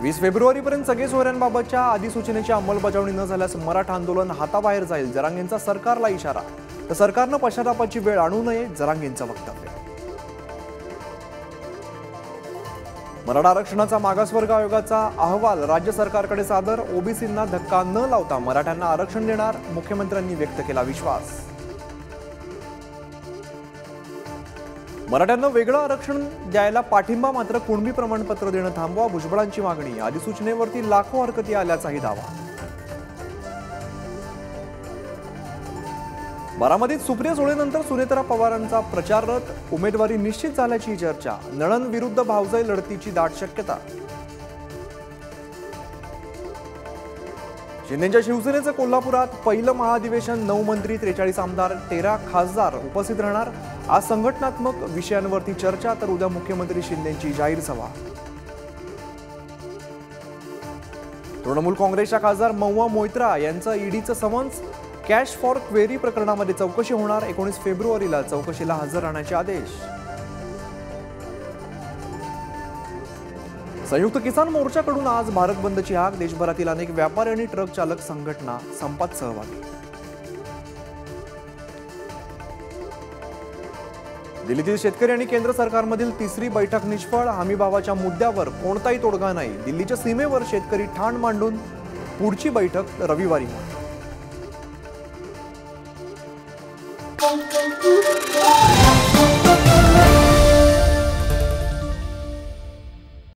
20 फेब्रुवारीपर्यंत सगळे सोयऱ्यांबाबतच्या अधिसूचनेची अंमलबजावणी न झाल्यास मराठा आंदोलन हाताबाहेर जाईल, जरांगेंचा सरकारला इशारा। तर सरकारनं पश्चातापाची वेळ आणू नये, जरांगेंचं वक्तव्य। मराठा आरक्षणाचा मागासवर्ग आयोगाचा अहवाल राज्य सरकारकडे सादर, ओबीसींना धक्का न लावता मराठ्यांना आरक्षण देणार, मुख्यमंत्र्यांनी व्यक्त केला विश्वास। मराठ्यांना वेगळं आरक्षण द्यायला पाठिंबा, मात्र कुणबी प्रमाणपत्र देणं थांबवा, भुजबळांची मागणी। अधिसूचनेवरती लाखो हरकती आल्याचाही दावा। बारामतीत सुप्रिया सुळेनंतर सुनेत्रा पवारांचा प्रचार रथ, उमेदवारी निश्चित झाल्याची चर्चा। नणंद विरुद्ध भावजाई लढतीची दाट शक्यता। शिंदेच्या शिवसेनेचं कोल्हापुरात पहिलं महाधिवेशन, 9 मंत्री, 43 आमदार, 13 खासदार उपस्थित राहणार। आज संघटनात्मक विषयांवरती चर्चा, तर उद्या मुख्यमंत्री शिंदेची जाहीर सभा। तृणमूल काँग्रेसच्या खासदार महुआ मोइत्रा यांचं ईडीचं समन्स, कॅश फॉर क्वेरी प्रकरणामध्ये चौकशी होणार। 19 फेब्रुवारीला चौकशीला हजर राहण्याचे आदेश। संयुक्त किसान मोर्चाकडून आज भारत बंदची हाक, देशभरातील अनेक व्यापारी आणि ट्रक चालक संघटना संपात सहभागी। दिल्लीतील शेतकरी आणि केंद्र सरकारमधील तिसरी बैठक निष्फळ, हमीभावाच्या मुद्द्यावर कोणताही तोडगा नाही। दिल्लीच्या सीमेवर शेतकरी ठाण मांडून पुढची बैठक रविवारी होणार।